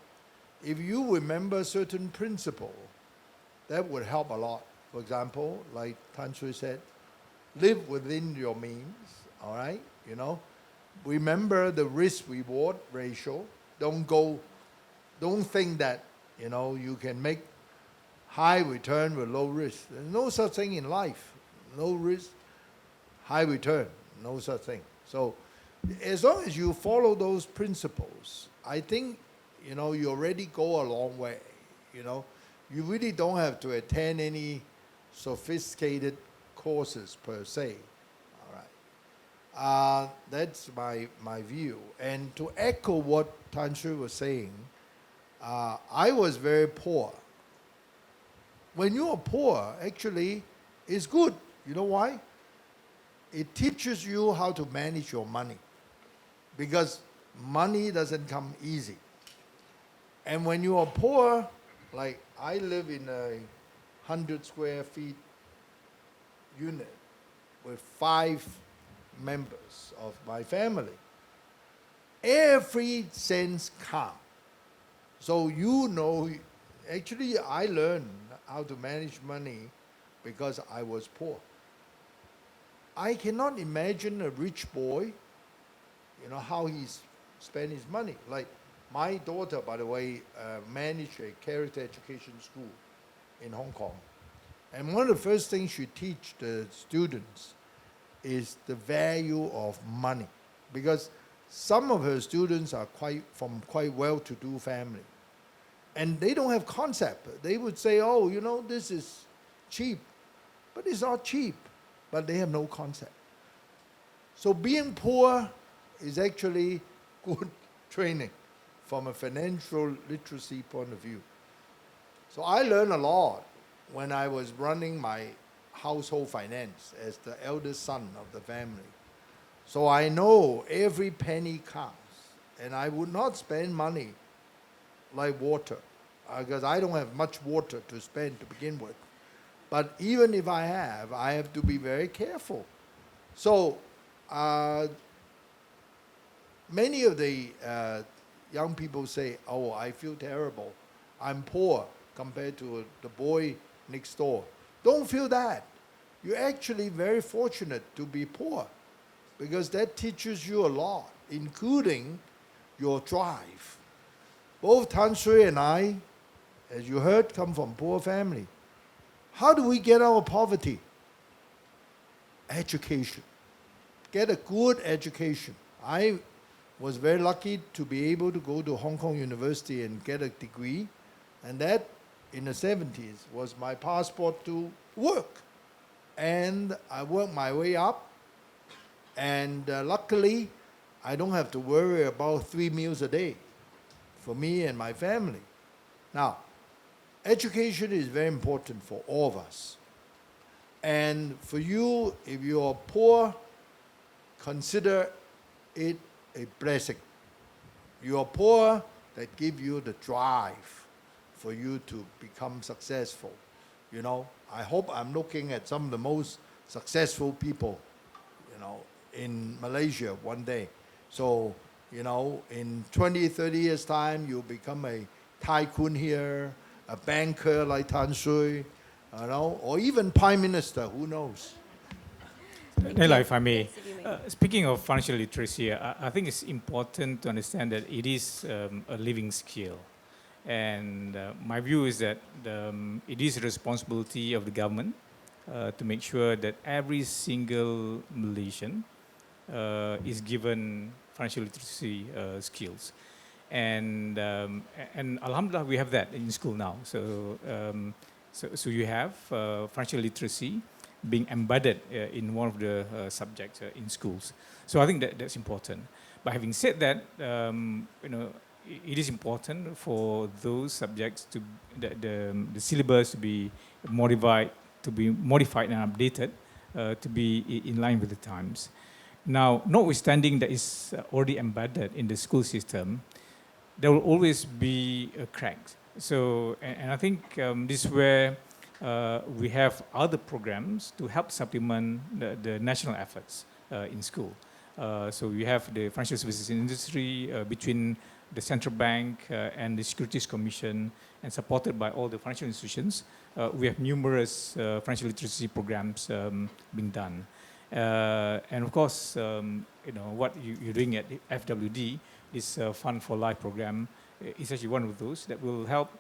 if you remember certain principle, that would help a lot. For example, like Tan Sri said, live within your means, all right? Remember the risk-reward ratio. Don't think that, you can make high return with low risk. There's no such thing in life. No risk, high return, no such thing. So as long as you follow those principles, I think, you already go a long way, You really don't have to attend any sophisticated courses per se, all right? That's my view. And to echo what Tan Sri was saying, I was very poor. When you are poor, actually, it's good. You know why? It teaches you how to manage your money, because money doesn't come easy. And when you are poor, like I live in a 100 square feet unit with 5 members of my family. Every cent counts. So actually I learned how to manage money because I was poor. I cannot imagine a rich boy, how spent his money. Like my daughter, by the way, managed a character education school in Hong Kong. And one of the first things she teach the students is the value of money. Because some of her students are from quite well-to-do family. And they don't have concept. They would say, oh, this is cheap. But it's not cheap. But they have no concept. So being poor is actually good training from a financial literacy point of view. So I learned a lot when I was running my household finance as the eldest son of the family. So I know every penny counts. And I would not spend money like water, because I don't have much water to spend to begin with. But even if I have to be very careful. So many of the young people say, oh, I feel terrible. I'm poor compared to the boy next door. Don't feel that. You're actually very fortunate to be poor, because that teaches you a lot, including your drive. Both Tan Shui and I, as you heard, come from poor family. How do we get out of poverty? Education. Get a good education. I was very lucky to be able to go to Hong Kong University and get a degree, and that in the 70s was my passport to work. And I worked my way up, and luckily I don't have to worry about 3 meals a day for me and my family. Now, education is very important for all of us. And for you, if you are poor, consider it a blessing. You are poor, that give you the drive for you to become successful. I hope I'm looking at some of the most successful people, in Malaysia one day. So, in 20, 30 years' time, you'll become a tycoon here, a banker like Tan Shui, or even Prime Minister, who knows?
Nela, if I may,
Yes, if you may.
speaking of financial literacy, I think it's important to understand that it is a living skill. And my view is that it is a responsibility of the government to make sure that every single Malaysian is given financial literacy skills. And alhamdulillah, we have that in school now. So you have financial literacy being embedded in one of the subjects in schools. So I think that's important. But having said that, it is important for those subjects the syllabus to be modified and updated to be in line with the times. Now, notwithstanding that is already embedded in the school system, there will always be cracks. So, and I think this is where we have other programs to help supplement the national efforts in school. So we have the financial services industry between the central bank and the Securities Commission, and supported by all the financial institutions. We have numerous financial literacy programs being done. And of course, what you're doing at FWD, this Fund for Life program, is actually one of those that will help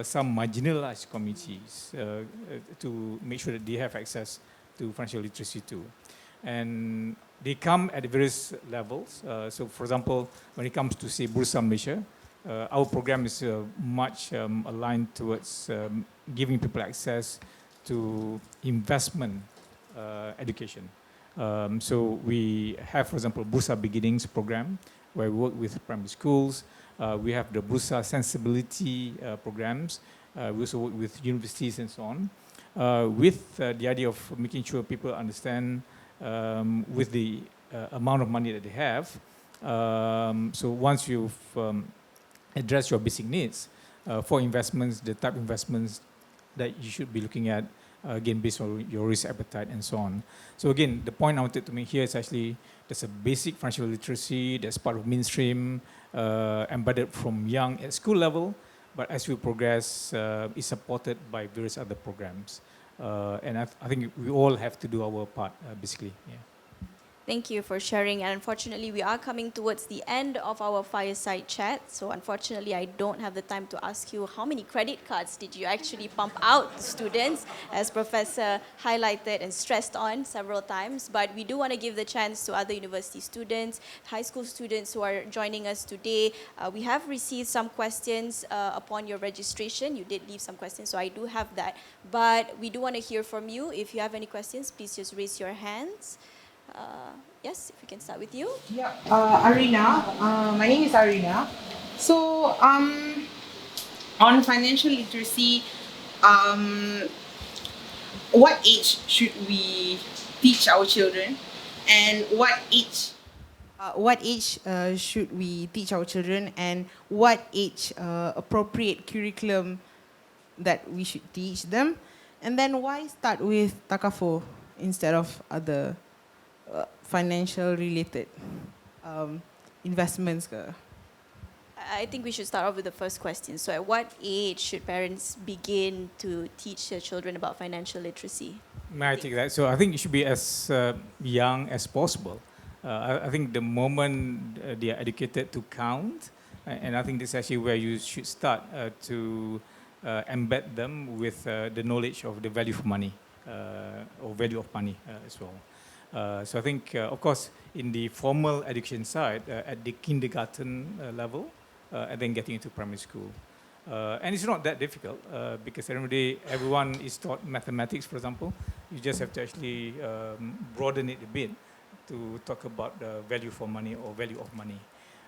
some marginalized communities to make sure that they have access to financial literacy too. And they come at various levels. So for example, when it comes to say Bursa Malaysia, our program is much aligned towards giving people access to investment education. So we have, for example, Bursa Beginnings program, where we work with primary schools. We have the Bursa Sensibility programs. We also work with universities and so on, with the idea of making sure people understand with the amount of money that they have. So once you've addressed your basic needs for investments, the type of investments that you should be looking at, again, based on your risk appetite and so on. So again, the point I wanted to make here is actually there's a basic financial literacy that's part of mainstream, embedded from young at school level, but as we progress, is supported by various other programs. And I think we all have to do our part, basically. Yeah.
Thank you for sharing. And unfortunately, we are coming towards the end of our fireside chat. So unfortunately, I don't have the time to ask you how many credit cards did you actually pump out to students, as Professor highlighted and stressed on several times. But we do want to give the chance to other university students, high school students who are joining us today. We have received some questions upon your registration. You did leave some questions, so I do have that. But we do want to hear from you. If you have any questions, please just raise your hands. Yes, if we can start with you.
Yeah, Arina. My name is Arina. So, on financial literacy, what age should we teach our children, and what age should we teach our children, and what age appropriate curriculum that we should teach them, and then why start with takaful instead of other financial related investments ke?
I think we should start off with the first question. So at what age should parents begin to teach their children about financial literacy?
May I take that? So I think it should be as young as possible. I think the moment they are educated to count, and I think this is actually where you should start to embed them with the knowledge of the value for money or value of money as well. So I think, of course, in the formal education side, at the kindergarten level, and then getting into primary school. And it's not that difficult because everyone is taught mathematics, for example. You just have to actually broaden it a bit to talk about the value for money or value of money.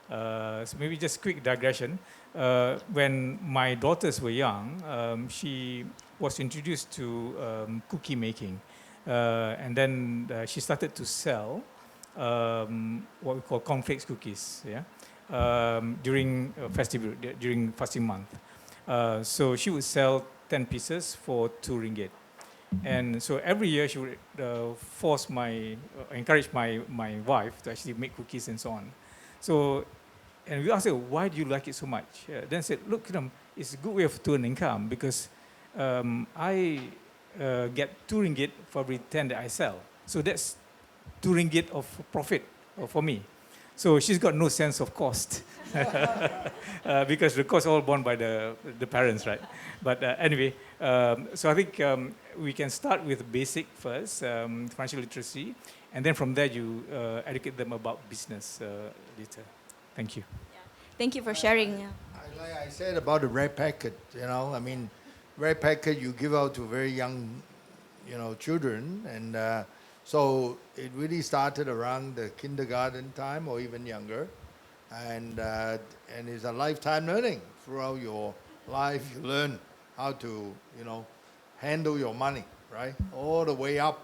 So maybe just quick digression. When my daughters were young, she was introduced to cookie making. And then she started to sell what we call cornflakes cookies, yeah, during festival, during fasting month. So she would sell 10 pieces for 2 ringgit. And so every year she would encourage my wife to actually make cookies and so on. So, and we asked her, why do you like it so much? Then said, look, it's a good way to earn income because I get 2 ringgit for every 10 that I sell. So that's 2 ringgit of profit for me. So she's got no sense of cost because the cost all borne by the parents, right? But anyway, so I think we can start with basic first, financial literacy, and then from there you educate them about business later. Thank you.
Yeah. Thank you for sharing.
Like I said about the red packet, red packet you give out to very young, children, and so it really started around the kindergarten time or even younger, and it's a lifetime learning. Throughout your life, you learn how to, handle your money, right? All the way up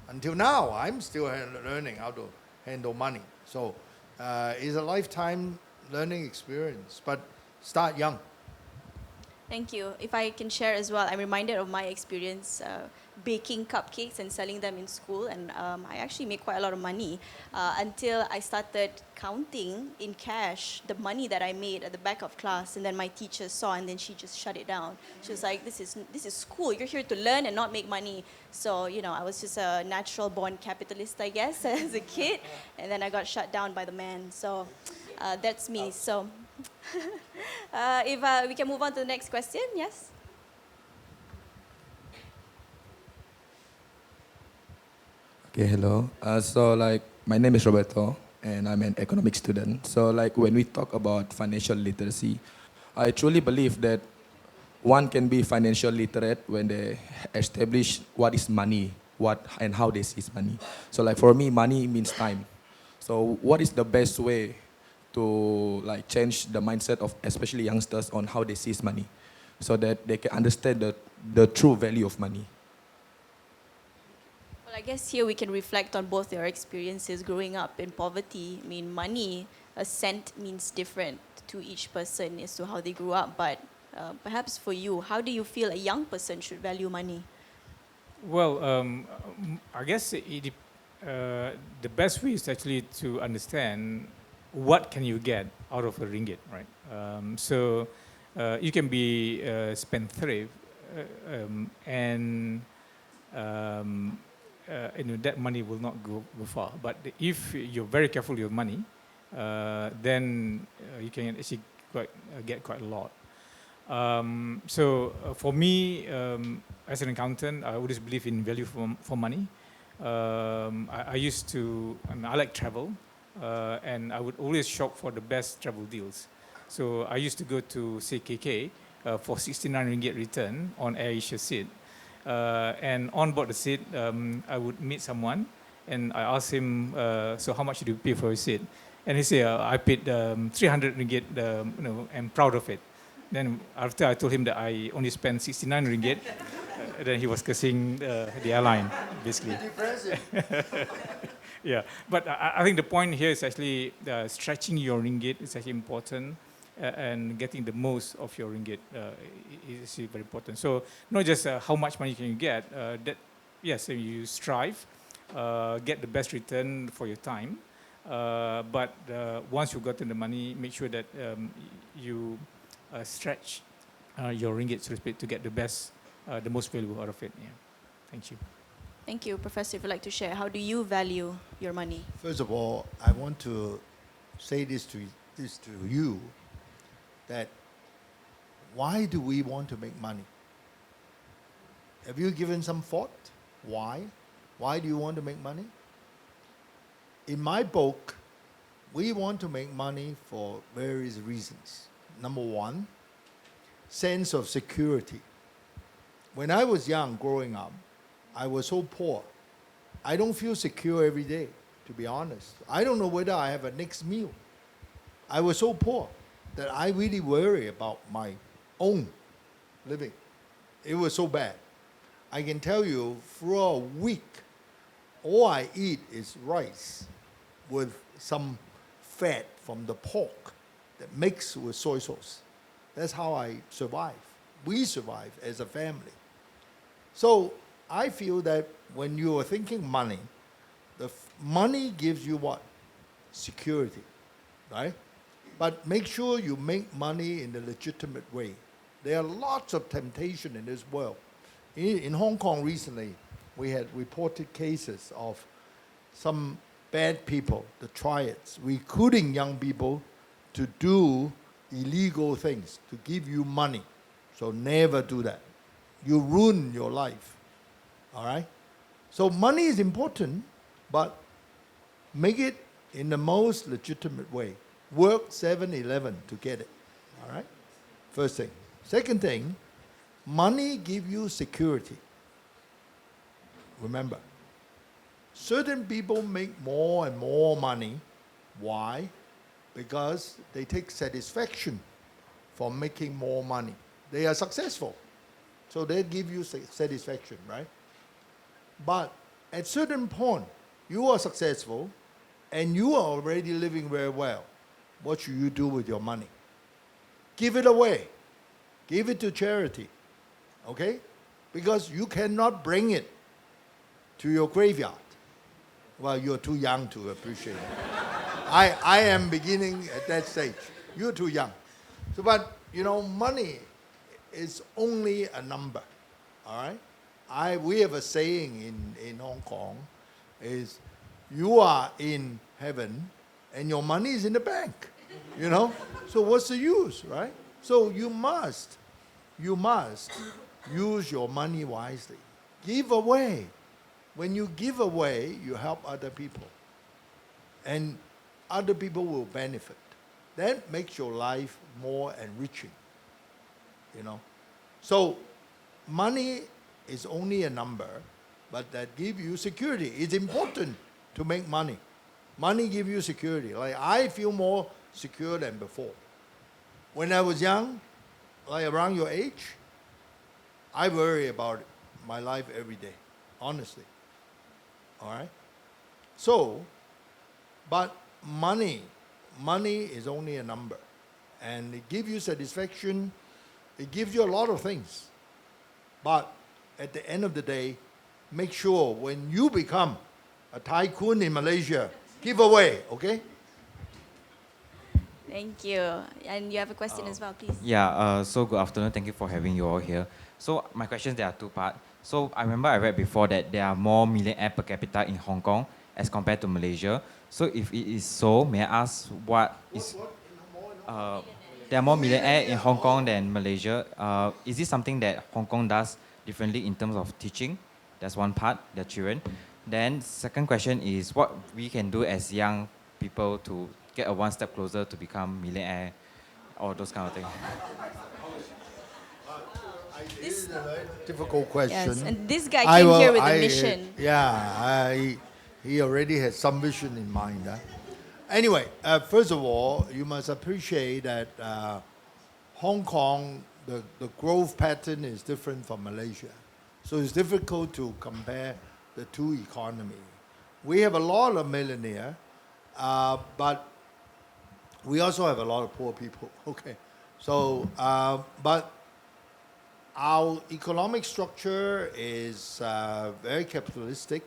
until now, I'm still learning how to handle money. So it's a lifetime learning experience, but start young.
Thank you. If I can share as well, I'm reminded of my experience baking cupcakes and selling them in school, and I actually made quite a lot of money until I started counting in cash the money that I made at the back of class, and then my teacher saw, and then she just shut it down. She was like, "This is school. You're here to learn and not make money." So I was just a natural born capitalist, I guess, as a kid, and then I got shut down by the man. So that's me. So. If we can move on to the next question, yes?
Okay, hello. My name is Roberto, and I'm an economics student. So, when we talk about financial literacy, I truly believe that one can be financial literate when they establish what is money, and how they see money. So, for me, money means time. So, what is the best way to change the mindset of especially youngsters on how they see money, so that they can understand the true value of money?
Well, I guess here we can reflect on both your experiences growing up in poverty. I mean, money, a cent means different to each person as to how they grew up. But perhaps for you, how do you feel a young person should value money?
Well, I guess the best way is actually to understand what can you get out of a ringgit, right? So you can be spendthrift, and that money will not go far. But if you're very careful with your money, then you can actually get quite a lot. For me, as an accountant, I always believe in value for money. I used to, I like travel, and I would always shop for the best travel deals. So I used to go to, say, KK for 69 ringgit return on Air Asia seat. And on board the seat, I would meet someone, and I asked him, so how much did you pay for your seat? And he said, I paid 300 ringgit, I'm proud of it. Then after I told him that I only spent 69 ringgit, then he was cursing the airline, basically. Yeah, but I think the point here is actually stretching your ringgit is actually important, and getting the most of your ringgit is very important. So not just how much money can you get, that yes, you strive, get the best return for your time, but once you've gotten the money, make sure that you stretch your ringgit, so to speak, to get the best, the most value out of it. Yeah. Thank you.
Thank you, Professor. If you'd like to share, how do you value your money?
First of all, I want to say this to you, that why do we want to make money? Have you given some thought? Why? Why do you want to make money? In my book, we want to make money for various reasons. Number one, sense of security. When I was young, growing up, I was so poor. I don't feel secure every day, to be honest. I don't know whether I have a next meal. I was so poor that I really worry about my own living. It was so bad. I can tell you, for a week, all I eat is rice with some fat from the pork that mixed with soy sauce. That's how I survive. We survive as a family. So I feel that when you are thinking money, money gives you what? Security, right? But make sure you make money in the legitimate way. There are lots of temptation in this world. In Hong Kong recently, we had reported cases of some bad people, the triads, recruiting young people to do illegal things, to give you money. So never do that. You ruin your life. All right? So money is important, but make it in the most legitimate way. Work 7-11 to get it. All right? First thing. Second thing, money gives you security. Remember, certain people make more and more money. Why? Because they take satisfaction from making more money. They are successful. So they give you satisfaction, right? But at certain point, you are successful and you are already living very well. What should you do with your money? Give it away. Give it to charity. Okay? Because you cannot bring it to your graveyard. Well, you're too young to appreciate it. I am beginning at that stage. You're too young. So, but, money is only a number. All right? We have a saying in Hong Kong is, you are in heaven and your money is in the bank. So what's the use, right? So you must use your money wisely. Give away. When you give away, you help other people. And other people will benefit. That makes your life more enriching. So money is only a number, but that gives you security. It's important to make money. Money gives you security. Like, I feel more secure than before. When I was young, like around your age, I worry about my life every day, honestly. All right? So, but money is only a number. And it gives you satisfaction. It gives you a lot of things. But at the end of the day, make sure when you become a tycoon in Malaysia, give away, okay?
Thank you. And you have a question as well, please.
Yeah, so good afternoon. Thank you for having you all here. So my questions, there are two parts. So I remember I read before that there are more millionaire per capita in Hong Kong as compared to Malaysia. So if it is so, may I ask what is... there are more millionaire in Hong Kong than Malaysia. Is this something that Hong Kong does differently in terms of teaching? That's one part, the children. Then second question is what we can do as young people to get a one step closer to become millionaire or those kind of things.
This is a very difficult question.
Yes, and this guy came here with a mission.
He already has some vision in mind. Anyway, first of all, you must appreciate that Hong Kong, the growth pattern is different from Malaysia. So it's difficult to compare the two economies. We have a lot of millionaires, but we also have a lot of poor people. Okay, so but our economic structure is very capitalistic,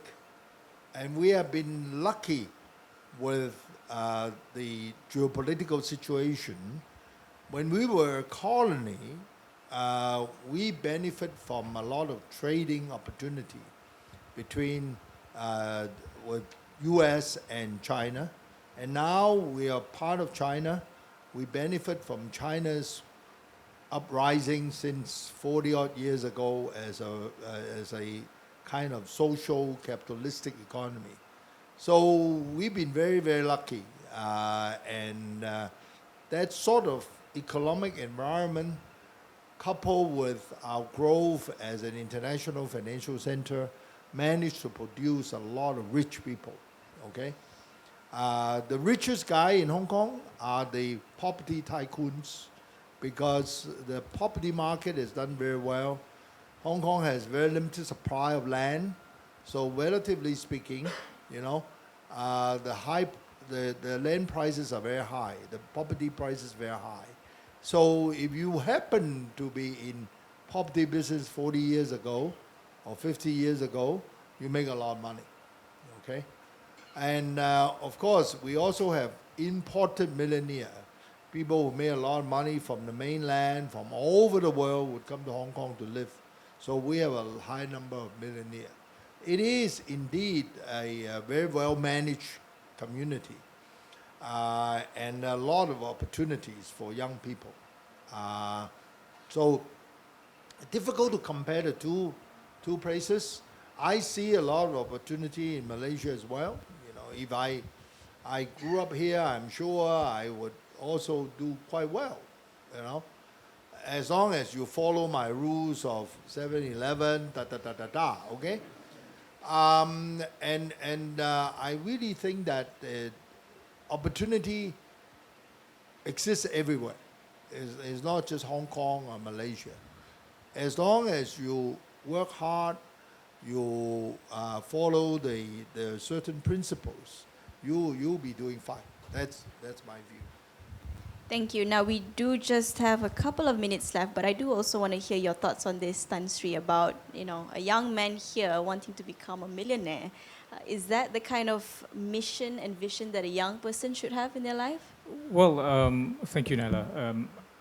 and we have been lucky with the geopolitical situation. When we were a colony, we benefit from a lot of trading opportunity between with U.S. and China, and now we are part of China. We benefit from China's uprising since 40 odd years ago as a kind of social capitalistic economy. So we've been very, very lucky, and that sort of economic environment coupled with our growth as an international financial center managed to produce a lot of rich people, okay? The richest guy in Hong Kong are the property tycoons, because the property market has done very well. Hong Kong has very limited supply of land, so relatively speaking, you know, the land prices are very high, the property prices very high. So if you happen to be in property business 40 years ago or 50 years ago, you make a lot of money, okay? And of course, we also have imported millionaires. People who made a lot of money from the mainland, from all over the world, would come to Hong Kong to live. So we have a high number of millionaires. It is indeed a very well-managed community, and a lot of opportunities for young people. So difficult to compare the two places. I see a lot of opportunity in Malaysia as well. You know, if I grew up here, I'm sure I would also do quite well, you know, as long as you follow my rules of 7-Eleven, okay? I really think that opportunity exists everywhere. It's not just Hong Kong or Malaysia. As long as you work hard, you follow the certain principles, you'll be doing fine. That's my view.
Thank you. Now we do just have a couple of minutes left, but I do also want to hear your thoughts on this, Tan Sri, about, you know, a young man here wanting to become a millionaire. Is that the kind of mission and vision that a young person should have in their life?
Well, thank you, Nala.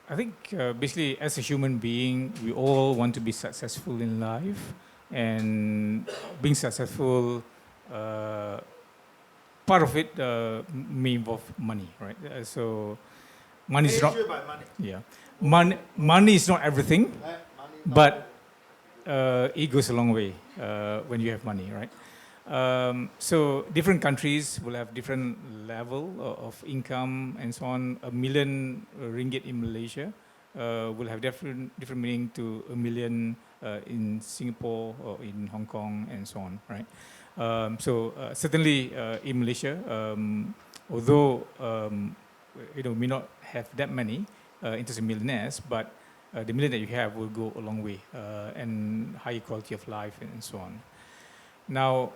I think basically as a human being, we all want to be successful in life, and being successful, part of it may involve money, right? So money is not, yeah, money is not everything, but it goes a long way when you have money, right? So different countries will have different level of income and so on. A million ringgit in Malaysia will have different meaning to a million in Singapore or in Hong Kong and so on, right? So certainly in Malaysia, although you know, may not have that many in terms of millionaires, but the million that you have will go a long way, and higher quality of life and so on. Now,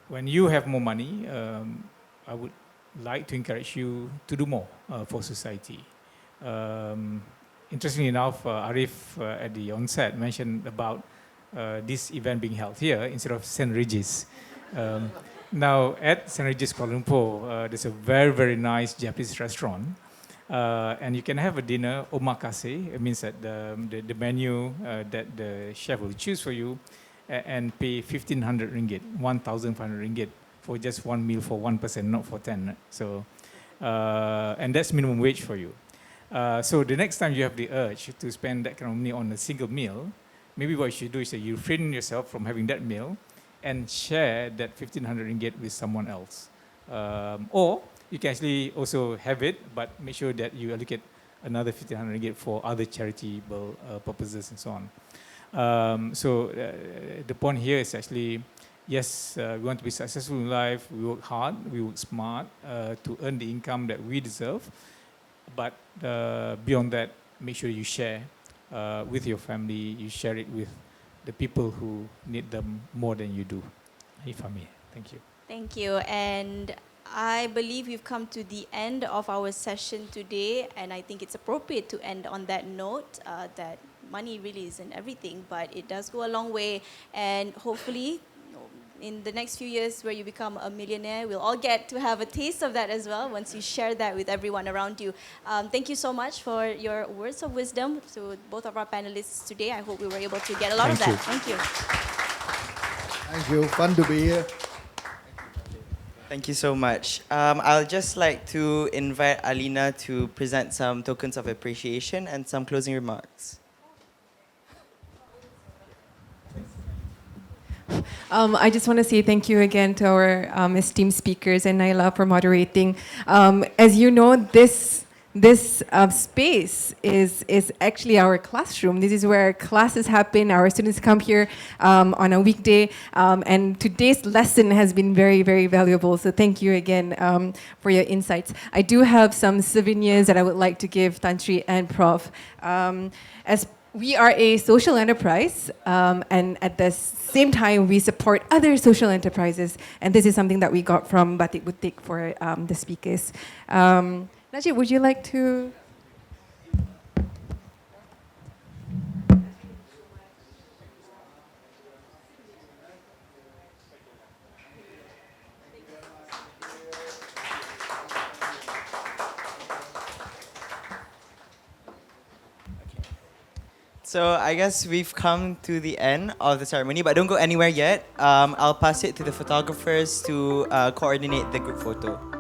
when you have more money, I would like to encourage you to do more for society. Interestingly enough, Arif at the onset mentioned about this event being held here instead of St. Regis. Now, at St. Regis Kuala Lumpur, there's a very, very nice Japanese restaurant. And you can have a dinner, omakase. It means that the menu that the chef will choose for you and pay 1,500 ringgit, 1,500 ringgit for just one meal for one person, not for 10. Right? So, and that's minimum wage for you. So the next time you have the urge to spend that kind of money on a single meal, maybe what you should do is that you refrain yourself from having that meal and share that 1,500 ringgit with someone else. Or you can actually also have it, but make sure that you allocate another 1,500 ringgit for other charitable purposes and so on. So the point here is actually, yes, we want to be successful in life, we work hard, we work smart to earn the income that we deserve, but beyond that, make sure you share with your family, you share it with the people who need them more than you do, if I may. Thank you.
Thank you. And I believe we've come to the end of our session today, and I think it's appropriate to end on that note that money really isn't everything, but it does go a long way, and hopefully in the next few years where you become a millionaire, we'll all get to have a taste of that as well once you share that with everyone around you. Thank you so much for your words of wisdom to both of our panelists today. I hope we were able to get a lot of that. Thank you.
Thank you. Fun to be here.
Thank you so much. I'll just like to invite Alina to present some tokens of appreciation and some closing remarks.
I just want to say thank you again to our esteemed speakers and Naila for moderating. As you know, this space is actually our classroom. This is where classes happen. Our students come here on a weekday, and today's lesson has been very, very valuable. So thank you again for your insights. I do have some souvenirs that I would like to give Tan Sri and Prof. As we are a social enterprise, and at the same time, we support other social enterprises. And this is something that we got from Batik Butik for the speakers. Najib, would you like to?
So I guess we've come to the end of the ceremony, but don't go anywhere yet. I'll pass it to the photographers to coordinate the group photo.